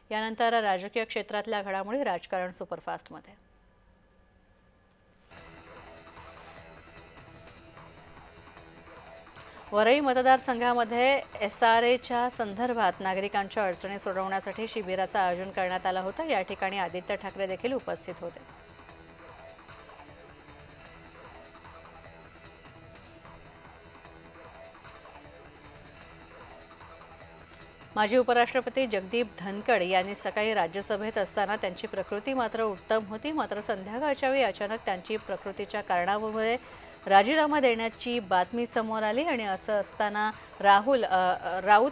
यानंतर राजकीय क्षेत्रातल्या घडामोडी, राजकारण सुपरफास्टमध्ये. वरळी मतदारसंघामध्ये SRAच्या संदर्भात नागरिकांच्या अडचणी सोडवण्यासाठी शिबिराचं आयोजन करण्यात आलं होतं. या ठिकाणी आदित्य ठाकरे देखील उपस्थित होते. माजी उपराष्ट्रपती जगदीप धनखड यांनी सकाळी राज्यसभेत असताना त्यांची प्रकृती मात्र उत्तम होती. मात्र संध्याकाळच्या वेळी अचानक त्यांची प्रकृतीच्या कारणामुळे राजीनामा देण्याची बातमी समोर आली आणि असं असताना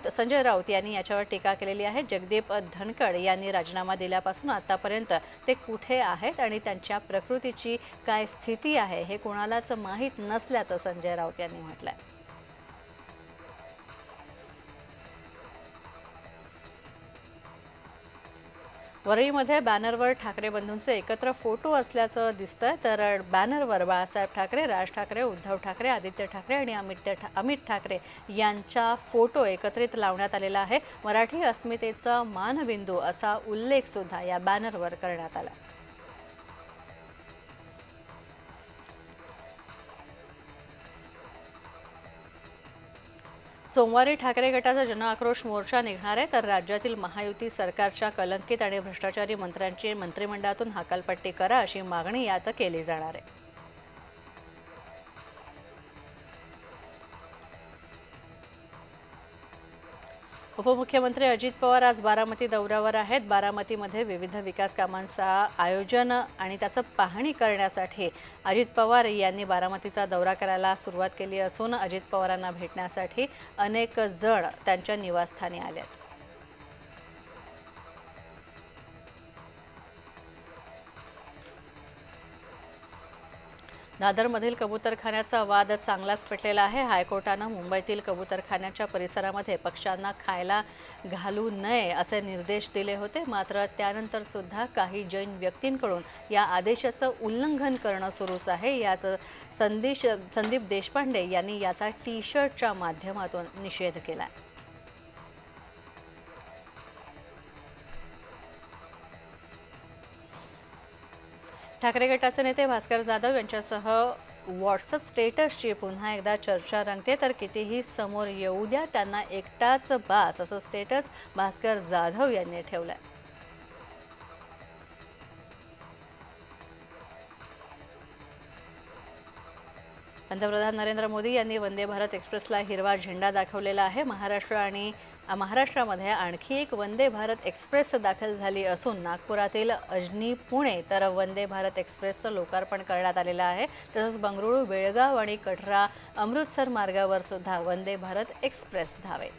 संजय राऊत यांनी याच्यावर टीका केलेली आहे. जगदीप धनखड यांनी राजीनामा दिल्यापासून आतापर्यंत ते कुठे आहेत आणि त्यांच्या प्रकृतीची काय स्थिती आहे हे कोणालाच माहीत नसल्याचं संजय राऊत यांनी म्हटलंय. वरळीमध्ये बॅनरवर ठाकरे बंधूंचे एकत्र फोटो असल्याचं दिसतंय. तर बॅनरवर बाळासाहेब ठाकरे, राज ठाकरे, उद्धव ठाकरे, आदित्य ठाकरे आणि अमित ठाकरे यांचा फोटो एकत्रित लावण्यात आलेला आहे. मराठी अस्मितेचा मानबिंदू असा उल्लेख सुद्धा या बॅनरवर करण्यात आला. सोमवारी ठाकरे गटाचा जनआक्रोश मोर्चा निघणार आहे. तर राज्यातील महायुती सरकारच्या कलंकित आणि भ्रष्टाचारी मंत्र्यांची मंत्रिमंडळातून हकालपट्टी करा अशी मागणी यात केली जाणार आहे. उपमुख्यमंत्री अजित पवार आज बारामती दौऱ्यावर आहेत. बारामतीमध्ये विविध विकास कामांचा आयोजन आणि त्याचं पाहणी करण्यासाठी अजित पवार यांनी बारामतीचा दौरा करायला सुरुवात केली असून अजित पवारांना भेटण्यासाठी अनेक जण त्यांच्या निवासस्थानी आलेत. दादरमधील कबूतरखान्याचा वाद चांगलाच पेटलेला आहे. हायकोर्टानं मुंबईतील कबूतरखान्याच्या परिसरामध्ये पक्ष्यांना खायला घालू नये असे निर्देश दिले होते. मात्र त्यानंतर सुद्धा काही जैन व्यक्तींकडून या आदेशाचं उल्लंघन करणं सुरूच आहे. याचं संदीप देशपांडे यांनी याचा टी-शर्टच्या माध्यमातून निषेध केला. ठाकरे गटाचे नेते भास्कर जाधव यांच्यासह व्हॉट्सअप स्टेटसची पुन्हा एकदा चर्चा रंगते. तर कितीही समोर येऊ द्या, त्यांना एकटाच बास असं स्टेटस भास्कर जाधव यांनी ठेवलंय. पंतप्रधान नरेंद्र मोदी यांनी वंदे भारत एक्सप्रेसला हिरवा झेंडा दाखवलेला आहे. महाराष्ट्रामध्ये आणखी एक वंदे भारत एक्सप्रेस दाखल झाली असून नागपुरातील अजनी पुणे तर वंदे भारत एक्सप्रेसचं लोकार्पण करण्यात आलेलं आहे. तसंच बंगळुरू, बेळगाव आणि कठरा अमृतसर मार्गावर सुद्धा वंदे भारत एक्सप्रेस धावेल.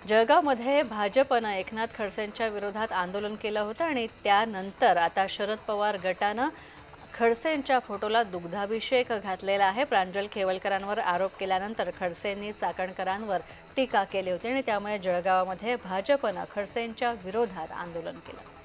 जळगावमध्ये भाजपनं एकनाथ खडसेंच्या विरोधात आंदोलन केलं होतं आणि त्यानंतर आता शरद पवार गटानं खडसेंच्या फोटोला दुग्धाभिषेक घातलेला आहे. प्रांजल खेवलकरांवर आरोप केल्यानंतर खडसेंनी चाकणकरांवर टीका केली होती आणि त्यामुळे जळगावमध्ये भाजपनं खडसेंच्या विरोधात आंदोलन केलं.